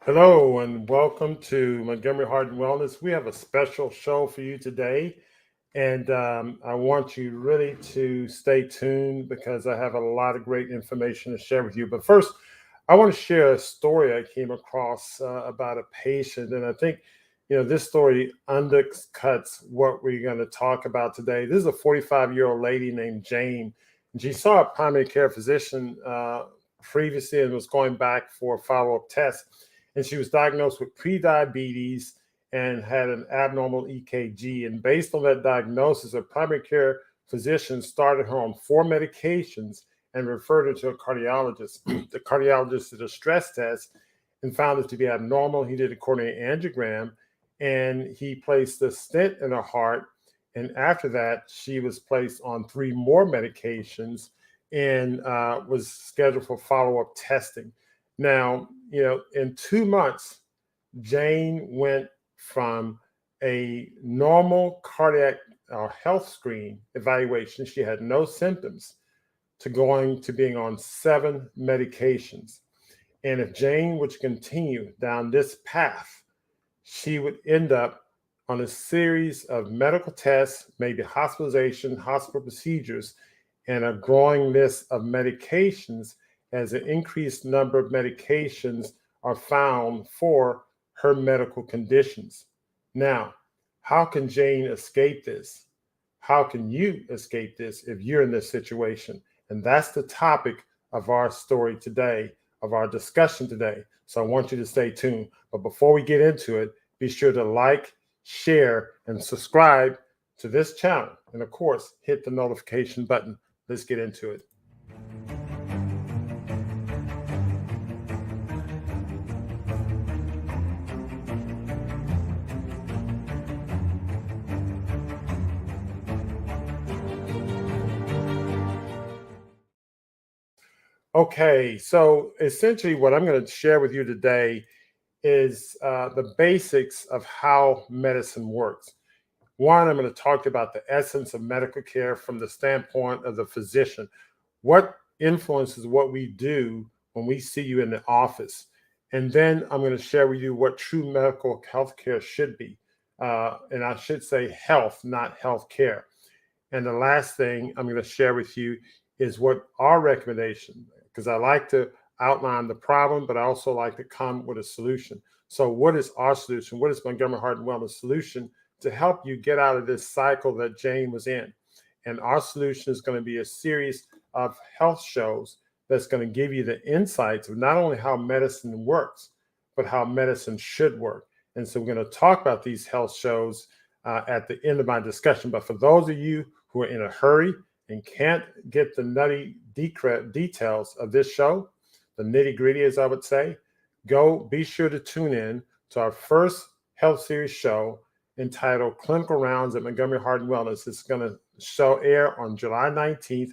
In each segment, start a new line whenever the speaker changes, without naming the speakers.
Hello and welcome to Montgomery Heart Wellness. We have a special show for you today, and I want you really to stay tuned because I have a lot of great information to share with you. But first, I want to share a story I came across about a patient, and I think this story undercuts what we're going to talk about today. This is a 45-year-old lady named Jane, and she saw a primary care physician previously and was going back for a follow-up test, and she was diagnosed with prediabetes and had an abnormal EKG. And based on that diagnosis, a primary care physician started her on 4 medications and referred her to a cardiologist. The cardiologist did a stress test and found it to be abnormal. He did a coronary angiogram and he placed a stent in her heart. And after that, she was placed on 3 more medications and was scheduled for follow-up testing. Now, in 2 months, Jane went from a normal cardiac health screen evaluation, she had no symptoms, to going to being on 7 medications. And if Jane would continue down this path, she would end up on a series of medical tests, maybe hospitalization, hospital procedures, and a growing list of medications as an increased number of medications are found for her medical conditions. Now, how can Jane escape this? How can you escape this if you're in this situation? And that's the topic of our story today, of our discussion today. So I want you to stay tuned. But before we get into it, be sure to like, share, and subscribe to this channel. And of course, hit the notification button. Let's get into it. Okay, so essentially what I'm going to share with you today is the basics of how medicine works. One, I'm going to talk about the essence of medical care from the standpoint of the physician. What influences what we do when we see you in the office? And then I'm going to share with you what true medical health care should be. And I should say health, not health care. And the last thing I'm going to share with you is what our recommendation, because I like to outline the problem, but I also like to come with a solution. So what is our solution? What is Montgomery Heart Wellness solution to help you get out of this cycle that Jane was in? And our solution is going to be a series of health shows that's going to give you the insights of not only how medicine works, but how medicine should work. And so we're going to talk about these health shows at the end of my discussion. But for those of you who are in a hurry and can't get the nutty details of this show, the nitty-gritty, as I would say, be sure to tune in to our first health series show entitled Clinical Rounds at Montgomery Heart Wellness. It's going to air on July 19th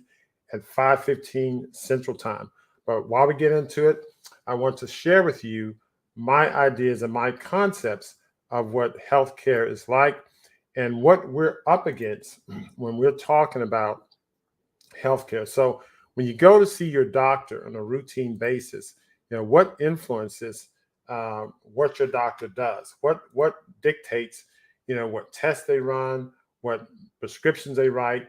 at 5:15 Central Time. But while we get into it, I want to share with you my ideas and my concepts of what healthcare is like and what we're up against when we're talking about healthcare. So when you go to see your doctor on a routine basis, what influences what your doctor does, what dictates, what tests they run, what prescriptions they write,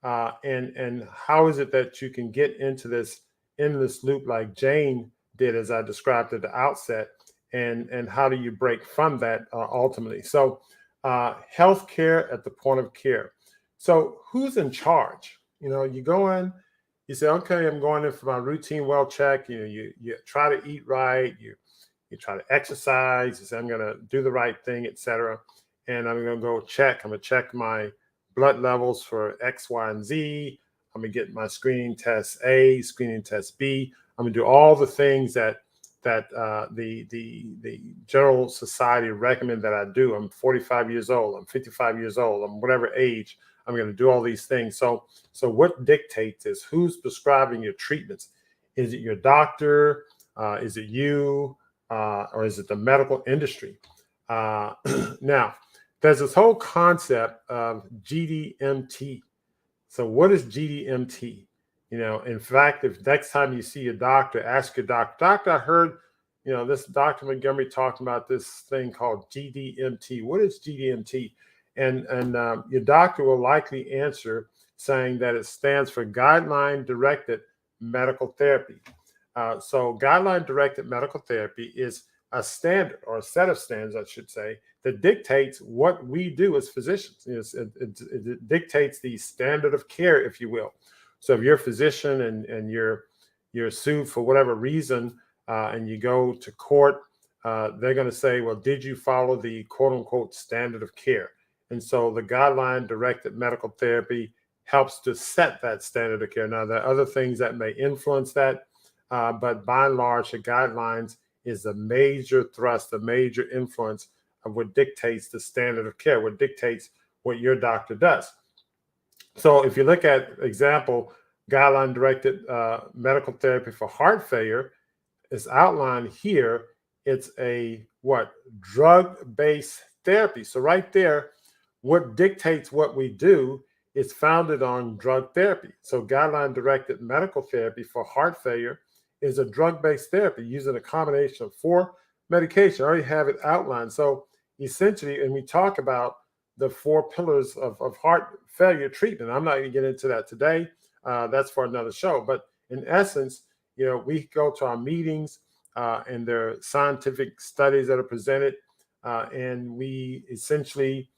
and how is it that you can get into this endless loop like Jane did, as I described at the outset, and how do you break from that ultimately? So healthcare at the point of care. So who's in charge? You go in, you say, okay, I'm going in for my routine well check. You try to eat right, you try to exercise, you say, I'm going to do the right thing, etc. And I'm going to go check. I'm going to check my blood levels for X, Y, and Z. I'm going to get my screening test A, screening test B. I'm going to do all the things that the general society recommend that I do. I'm 45 years old. I'm 55 years old. I'm whatever age. I'm going to do all these things. So what dictates this? Who's prescribing your treatments? Is it your doctor? Is it you? Or is it the medical industry? Now, there's this whole concept of GDMT. So what is GDMT? In fact, if next time you see your doctor, ask your doctor, I heard, this Dr. Montgomery talking about this thing called GDMT. What is GDMT? And your doctor will likely answer saying that it stands for guideline directed medical therapy. So guideline directed medical therapy is a standard, or a set of standards, I should say, that dictates what we do as physicians. It dictates the standard of care, if you will. So if you're a physician and you're sued for whatever reason, and you go to court, they're going to say, well, did you follow the quote unquote standard of care? And so the guideline directed medical therapy helps to set that standard of care. Now, there are other things that may influence that, but by and large, the guidelines is a major thrust, a major influence of what dictates the standard of care, what dictates what your doctor does. So if you look at example, guideline directed medical therapy for heart failure is outlined here. It's a what? Drug-based therapy. So right there, what dictates what we do is founded on drug therapy. So guideline directed medical therapy for heart failure is a drug-based therapy using a combination of 4 medications. I already have it outlined. So essentially, and we talk about the 4 pillars of heart failure treatment. I'm not going to get into that today. That's for another show. But in essence, we go to our meetings and there are scientific studies that are presented, and we essentially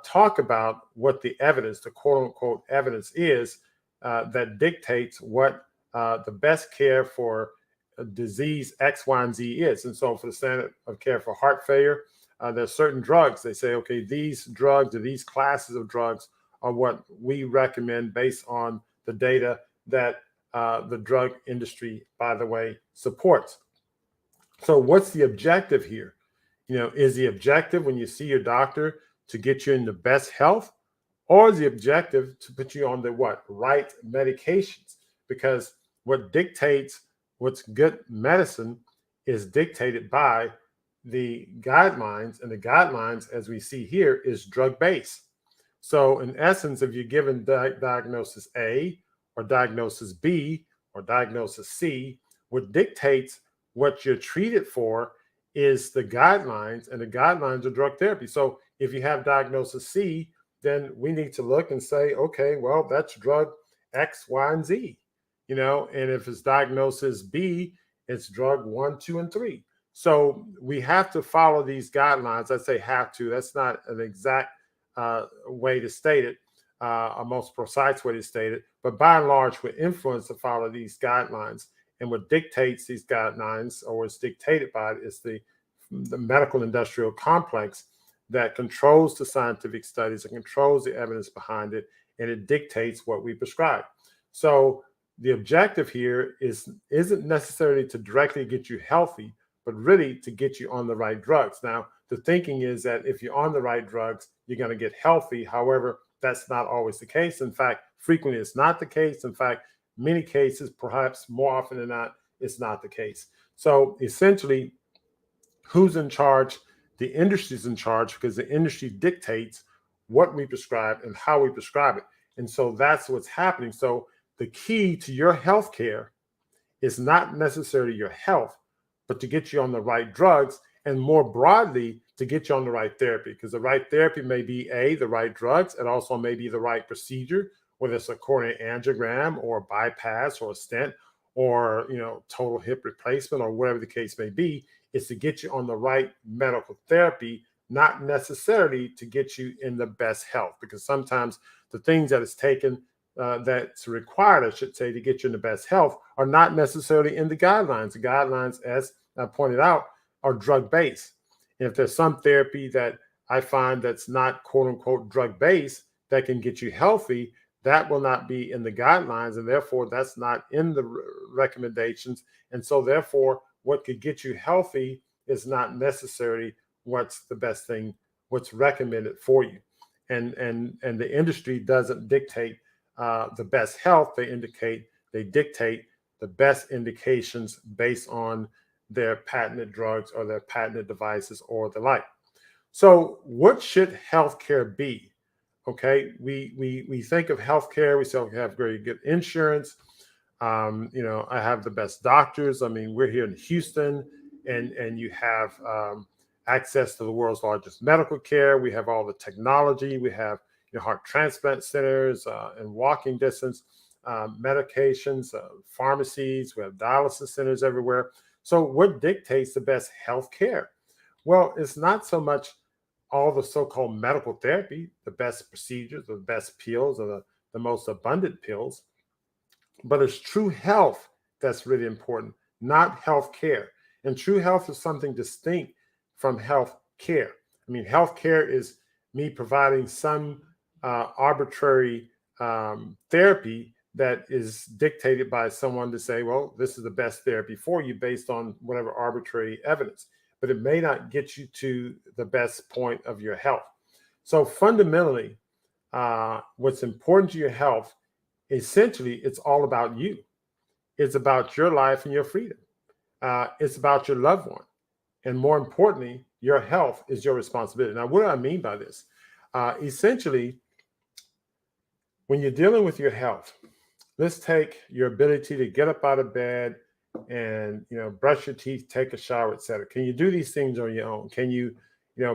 talk about what the evidence, the quote unquote evidence is that dictates what the best care for disease X, Y, and Z is. And so for the standard of care for heart failure, there's certain drugs. They say, okay, these drugs or these classes of drugs are what we recommend based on the data that the drug industry, by the way, supports. So what's the objective here? Is the objective when you see your doctor to get you in the best health, or is the objective to put you on the right medications? Because what dictates what's good medicine is dictated by the guidelines, and the guidelines, as we see here, is drug-based. So in essence, if you're given diagnosis A or diagnosis B or diagnosis C, what dictates what you're treated for is the guidelines, and the guidelines are drug therapy. So if you have diagnosis C, then we need to look and say, okay, well, that's drug X, Y, and Z, and if it's diagnosis B, it's drug 1, 2, and 3. So we have to follow these guidelines. I say have to. That's not an exact way to state it, a most precise way to state it. But by and large, we're influenced to follow these guidelines. And what dictates these guidelines, or is dictated by it, is the medical industrial complex that controls the scientific studies and controls the evidence behind it, and it dictates what we prescribe. So the objective here isn't necessarily to directly get you healthy, but really to get you on the right drugs. Now, the thinking is that if you're on the right drugs, you're going to get healthy. However, that's not always the case. In fact, frequently it's not the case. In fact, many cases, perhaps more often than not, it's not the case. So essentially, who's in charge? The industry's in charge, because the industry dictates what we prescribe and how we prescribe it. And so that's what's happening. So the key to your health care is not necessarily your health, but to get you on the right drugs, and more broadly, to get you on the right therapy. Because the right therapy may be the right drugs, and also may be the right procedure, whether it's a coronary angiogram or a bypass or a stent or total hip replacement or whatever the case may be. Is to get you on the right medical therapy, not necessarily to get you in the best health. Because sometimes the things that is taken, that's required, I should say, to get you in the best health are not necessarily in the guidelines. The guidelines, as I pointed out, are drug-based. And if there's some therapy that I find that's not quote-unquote drug-based that can get you healthy, that will not be in the guidelines, and therefore that's not in the recommendations. And so therefore, what could get you healthy is not necessarily what's the best thing, what's recommended for you. And the industry doesn't dictate the best health. They dictate the best indications based on their patented drugs or their patented devices or the like. So what should healthcare be? Okay, we think of healthcare, we say we have very good insurance. I have the best doctors. I mean, we're here in Houston, and you have access to the world's largest medical care. We have all the technology. We have heart transplant centers in walking distance, medications, pharmacies. We have dialysis centers everywhere. So what dictates the best health care? Well, it's not so much all the so-called medical therapy, the best procedures, the best pills, or the most abundant pills, but it's true health that's really important, not health care. And true health is something distinct from health care. I mean, health care is me providing some arbitrary therapy that is dictated by someone to say, well, this is the best therapy for you based on whatever arbitrary evidence, but it may not get you to the best point of your health. So fundamentally, what's important to your health, essentially, it's all about you. It's about your life and your freedom. It's about your loved one. And more importantly, your health is your responsibility. Now, what do I mean by this? Essentially, when you're dealing with your health, let's take your ability to get up out of bed and brush your teeth, take a shower, etc. Can you do these things on your own? Can you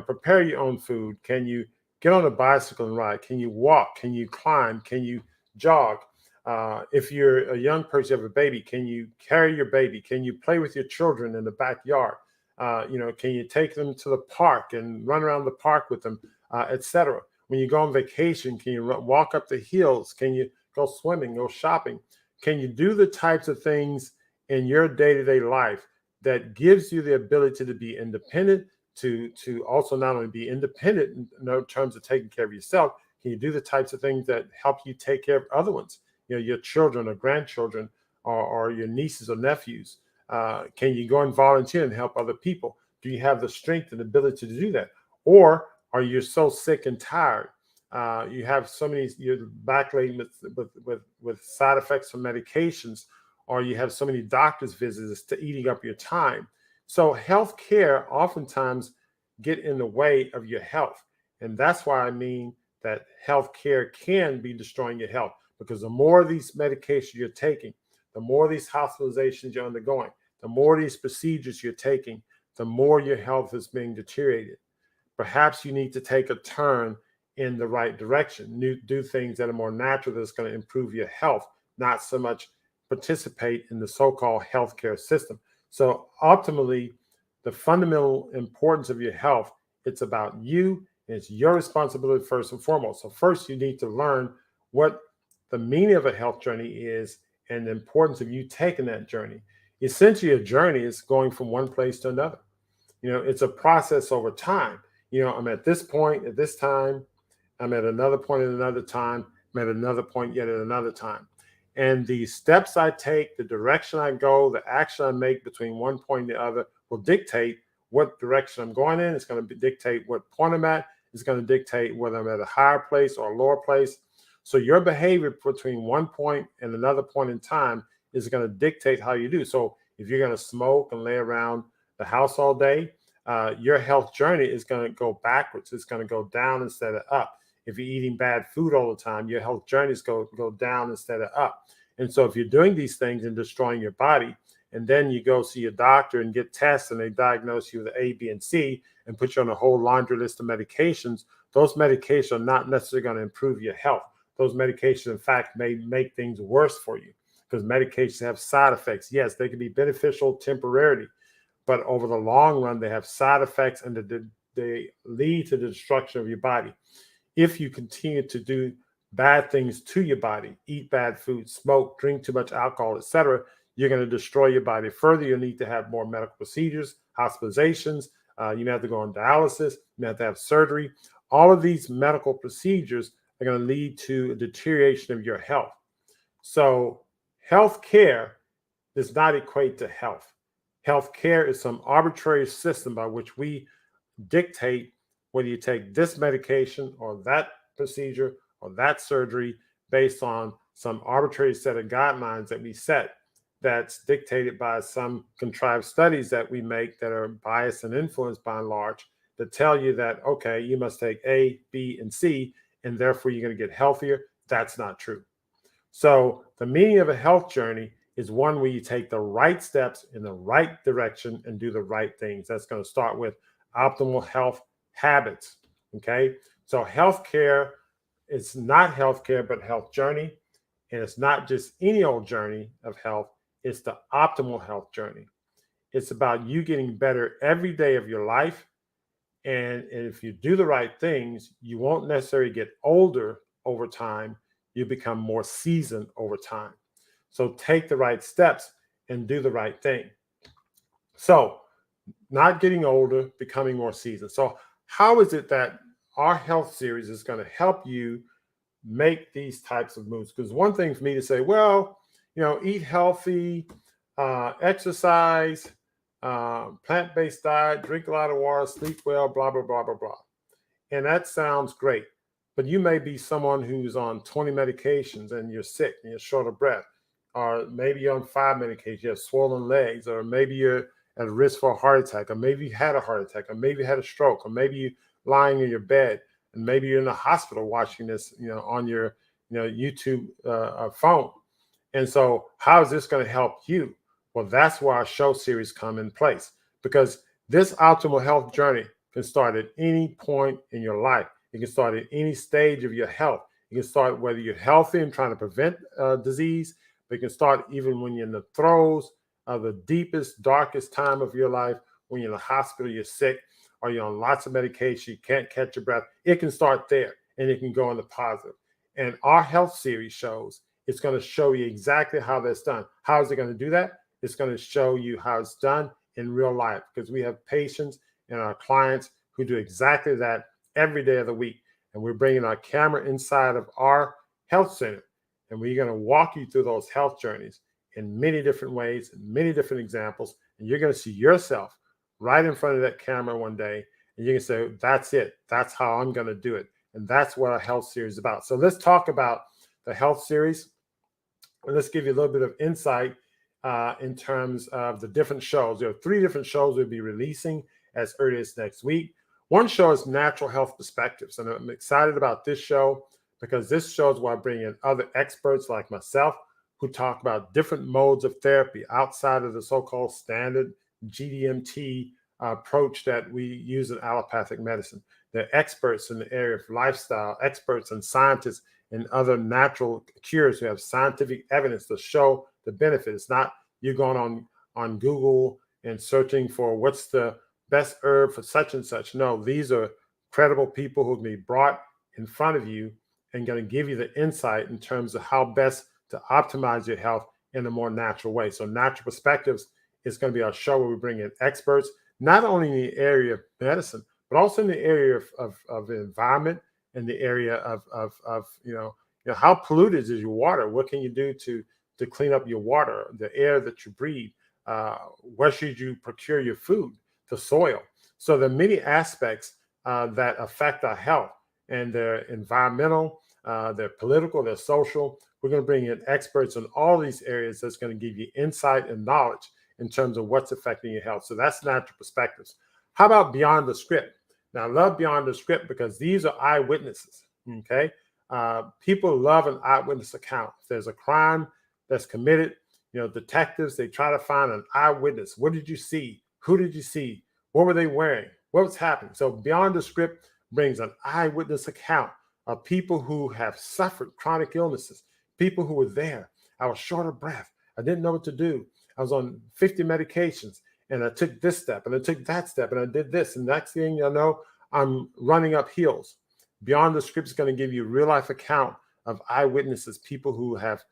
prepare your own food? Can you get on a bicycle and ride? Can you walk? Can you climb? Can you jog? If you're a young person, you have a baby, can you carry your baby? Can you play with your children in the backyard? Can you take them to the park and run around the park with them, etc.? When you go on vacation, can you walk up the hills? Can you go swimming, go shopping? Can you do the types of things in your day-to-day life that gives you the ability to be independent, to also not only be independent in terms of taking care of yourself, can you do the types of things that help you take care of other ones? Your children or grandchildren or your nieces or nephews? Can you go and volunteer and help other people? Do you have the strength and ability to do that? Or are you so sick and tired? You have so many, you're battling with side effects from medications, or you have so many doctor's visits to eating up your time. So healthcare oftentimes get in the way of your health. And that's why I mean that healthcare can be destroying your health, because the more of these medications you're taking, the more of these hospitalizations you're undergoing, the more of these procedures you're taking, the more your health is being deteriorated. Perhaps you need to take a turn in the right direction, do things that are more natural that's going to improve your health, not so much participate in the so-called healthcare system. So ultimately, the fundamental importance of your health, it's about you, and it's your responsibility first and foremost. So first, you need to learn what the meaning of a health journey is and the importance of you taking that journey. Essentially, a journey is going from one place to another. It's a process over time. I'm at this point at this time, I'm at another point at another time, I'm at another point yet at another time. And the steps I take, the direction I go, the action I make between one point and the other will dictate what direction I'm going in. It's going to dictate what point I'm at. It's going to dictate whether I'm at a higher place or a lower place. So your behavior between one point and another point in time is going to dictate how you do. So if you're going to smoke and lay around the house all day, your health journey is going to go backwards. It's going to go down instead of up. If you're eating bad food all the time, your health journeys go down instead of up. And so if you're doing these things and destroying your body, and then you go see a doctor and get tests and they diagnose you with A, B, and C and put you on a whole laundry list of medications, those medications are not necessarily going to improve your health. Those medications, in fact, may make things worse for you, because medications have side effects. Yes, they can be beneficial temporarily, but over the long run, they have side effects and they lead to the destruction of your body. If you continue to do bad things to your body, eat bad food, smoke, drink too much alcohol, etc., you're going to destroy your body further. You'll need to have more medical procedures, hospitalizations. You may have to go on dialysis. You may have to have surgery. All of these medical procedures are going to lead to a deterioration of your health. So health care does not equate to health. Health care is some arbitrary system by which we dictate whether you take this medication or that procedure or that surgery based on some arbitrary set of guidelines that we set, that's dictated by some contrived studies that we make that are biased and influenced by and large, that tell you that, okay, you must take A, B, and C, and therefore you're going to get healthier. That's not true. So the meaning of a health journey is one where you take the right steps in the right direction and do the right things. That's going to start with optimal health habits. Okay. So healthcare is not healthcare, but health journey. And it's not just any old journey of health, it's the optimal health journey. It's about you getting better every day of your life. And if you do the right things, you won't necessarily get older over time. You become more seasoned over time. So take the right steps and do the right thing. So, not getting older, becoming more seasoned. So, how is it that our health series is going to help you make these types of moves? Because one thing for me to say, well, eat healthy, exercise, plant-based diet, drink a lot of water, sleep well, blah, blah, blah, blah, blah. And that sounds great. But you may be someone who's on 20 medications and you're sick and you're short of breath. Or maybe you're on 5 medications, you have swollen legs, or maybe you're at risk for a heart attack, or maybe you had a heart attack, or maybe you had a stroke, or maybe you're lying in your bed, and maybe you're in the hospital watching this, on your, YouTube phone. And so, how is this going to help you? Well, that's where our show series come in place, because this optimal health journey can start at any point in your life. It can start at any stage of your health. You can start whether you're healthy and trying to prevent disease, but you can start even when you're in the throes of the deepest, darkest time of your life, when you're in the hospital, you're sick, or you're on lots of medication, you can't catch your breath. It can start there, and it can go in the positive. And our health series shows it's going to show you exactly how that's done. How is it going to do that? It's going to show you how it's done in real life, because we have patients and our clients who do exactly that every day of the week. And we're bringing our camera inside of our health center, and we're going to walk you through those health journeys in many different ways, in many different examples. And you're going to see yourself right in front of that camera one day, and you can say, that's it. That's how I'm going to do it. And that's what our health series is about. So let's talk about the health series. And let's give you a little bit of insight in terms of the different shows. There are 3 different shows we'll be releasing as early as next week. One show is Natural Health Perspectives, and I'm excited about this show because this show is where I bring in other experts like myself who talk about different modes of therapy outside of the so-called standard GDMT approach that we use in allopathic medicine. They're experts in the area of lifestyle, experts and scientists and other natural cures who have scientific evidence to show the benefit. It's not you going on Google and searching for what's the best herb for such and such. No, these are credible people who can be brought in front of you and going to give you the insight in terms of how best to optimize your health in a more natural way. So Natural Perspectives is going to be our show where we bring in experts, not only in the area of medicine, but also in the area of the environment, in the area of how polluted is your water? What can you do to clean up your water, the air that you breathe? Where should you procure your food? The soil. So there are many aspects that affect our health, and they're environmental, they're political, they're social. We're going to bring in experts in all these areas that's going to give you insight and knowledge in terms of what's affecting your health. So that's Natural Perspectives. How about Beyond the Script? Now, I love Beyond the Script because these are eyewitnesses, okay? People love an eyewitness account. If there's a crime that's committed, detectives, they try to find an eyewitness. What did you see? Who did you see? What were they wearing? What was happening? So Beyond the Script brings an eyewitness account of people who have suffered chronic illnesses, people who were there. I was short of breath. I didn't know what to do. I was on 50 medications, and I took this step, and I took that step, and I did this. And next thing you know, I'm running up hills. Beyond the Script is going to give you a real life account of eyewitnesses, people who have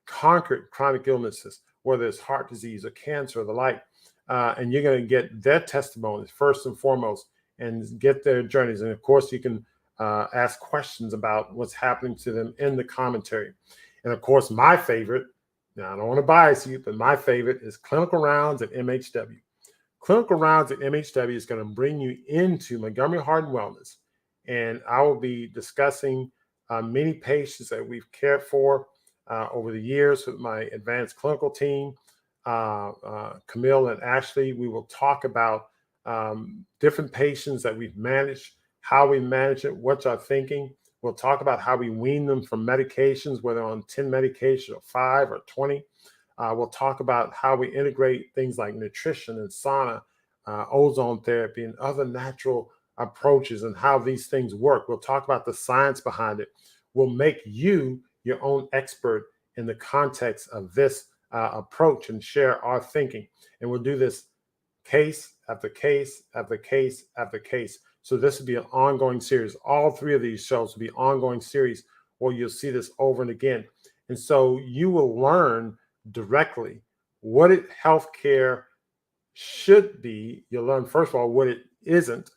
conquered chronic illnesses, whether it's heart disease or cancer or the like. And you're going to get their testimonies first and foremost and get their journeys. And of course, you can ask questions about what's happening to them in the commentary. And of course, my favorite, now I don't want to bias you, but my favorite is Clinical Rounds at MHW. Clinical Rounds at MHW is going to bring you into Montgomery Heart Wellness. And I will be discussing many patients that we've cared for over the years with my advanced clinical team, Camille and Ashley. We will talk about different patients that we've managed, how we manage it, what's our thinking. We'll talk about how we wean them from medications, whether on 10 medications or 5 or 20. We'll talk about how we integrate things like nutrition and sauna, ozone therapy, and other natural approaches and how these things work. We'll talk about the science behind it. We'll make you your own expert in the context of this approach and share our thinking. And we'll do this case after case after case after case. So this will be an ongoing series. All three of these shows will be ongoing series where you'll see this over and again. And so you will learn directly what healthcare should be. You'll learn, first of all, what it isn't,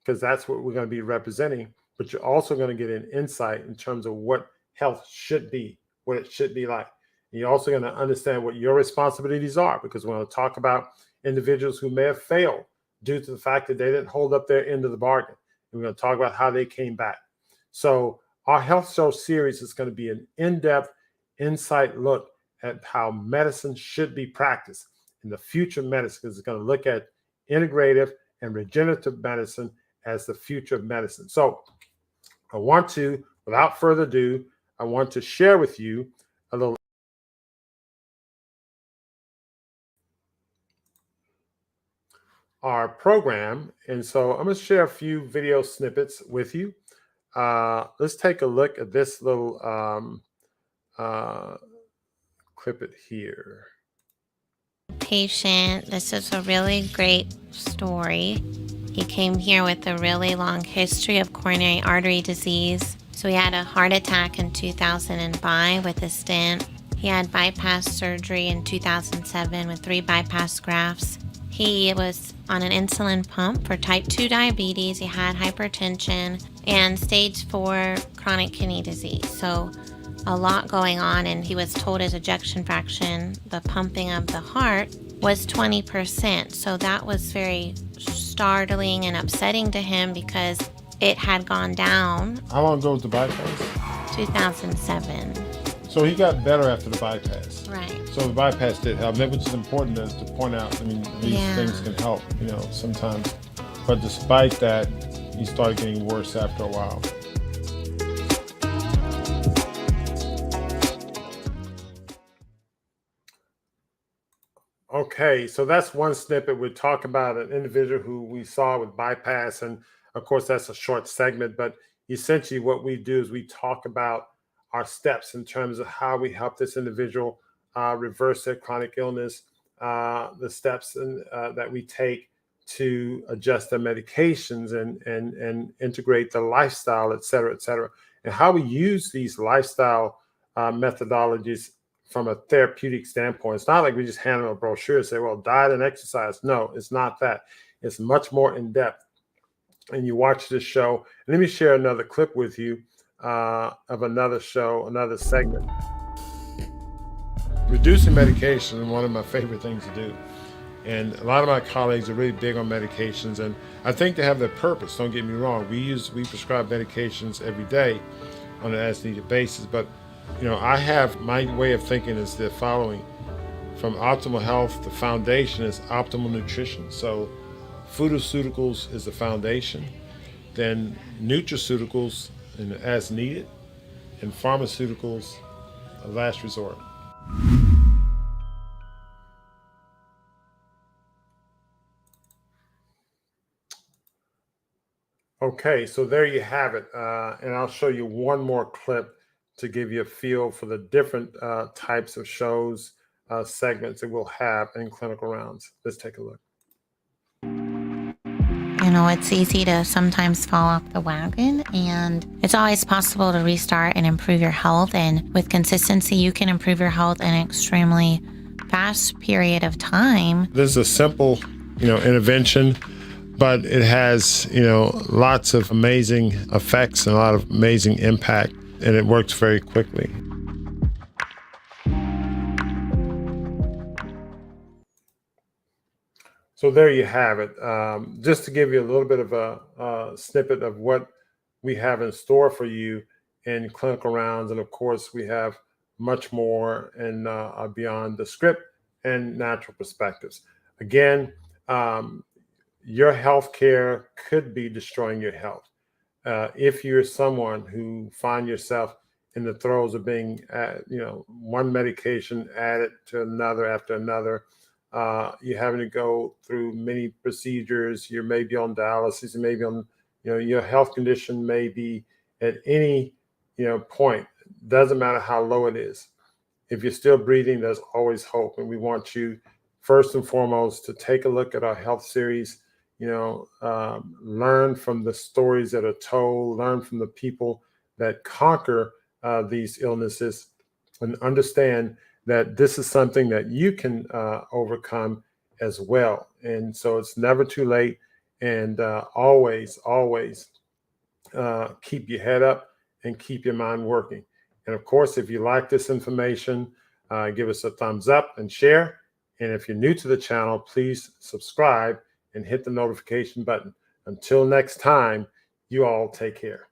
because that's what we're going to be representing. But you're also going to get an insight in terms of what health should be, what it should be like. And you're also going to understand what your responsibilities are, because we're going to talk about individuals who may have failed due to the fact that they didn't hold up their end of the bargain. And we're going to talk about how they came back. So our health show series is going to be an in-depth, insight look at how medicine should be practiced in the future of medicine, because it's going to look at integrative and regenerative medicine as the future of medicine. So I want to, without further ado, I want to share with you a little our program. And so I'm going to share a few video snippets with you. Let's take a look at this little clip it here.
Patient, this is a really great story. He came here with a really long history of coronary artery disease. So he had a heart attack in 2005 with a stent. He had bypass surgery in 2007 with 3 bypass grafts. He was on an insulin pump for type 2 diabetes. He had hypertension and stage 4 chronic kidney disease. So a lot going on, and he was told his ejection fraction, the pumping of the heart, was 20%. So that was very startling and upsetting to him because it had gone down.
How long ago was the bypass?
2007.
So he got better after the bypass.
Right.
So the bypass did help, which is important to point out. I mean, these things can help, sometimes. But despite that, he started getting worse after a while. Okay, so that's one snippet. We talk about an individual who we saw with bypass, and of course that's a short segment, but essentially what we do is we talk about our steps in terms of how we help this individual reverse their chronic illness, the steps that we take to adjust their medications and integrate the lifestyle, et cetera, and how we use these lifestyle methodologies from a therapeutic standpoint. It's not like we just hand them a brochure and say, well, diet and exercise. No, it's not that. It's much more in depth. And you watch this show. And let me share another clip with you of another show, another segment. Reducing medication is one of my favorite things to do. And a lot of my colleagues are really big on medications, and I think they have their purpose. Don't get me wrong. We prescribe medications every day on an as-needed basis, but I have, my way of thinking is the following. From optimal health, the foundation is optimal nutrition. So pharmaceuticals is the foundation, then nutraceuticals as needed, and pharmaceuticals a last resort. Okay, so there you have it. And I'll show you one more clip to give you a feel for the different types of shows, segments that we'll have in clinical rounds. Let's take a look.
It's easy to sometimes fall off the wagon, and it's always possible to restart and improve your health. And with consistency, you can improve your health in an extremely fast period of time.
This is a simple, intervention, but it has, lots of amazing effects and a lot of amazing impact, and it works very quickly. So there you have it. Just to give you a little bit of a snippet of what we have in store for you in clinical rounds. And of course, we have much more in beyond the script and natural perspectives. Again, your health care could be destroying your health. If you're someone who find yourself in the throes of being, one medication added to another after another. You're having to go through many procedures. You may be on dialysis. You may be on, your health condition may be at any, point. Doesn't matter how low it is. If you're still breathing, there's always hope. And we want you, first and foremost, to take a look at our health series. Learn from the stories that are told, learn from the people that conquer these illnesses, and understand that this is something that you can overcome as well. And so it's never too late. And always, always keep your head up and keep your mind working. And of course, if you like this information, give us a thumbs up and share. And if you're new to the channel, please subscribe and hit the notification button. Until next time, you all take care.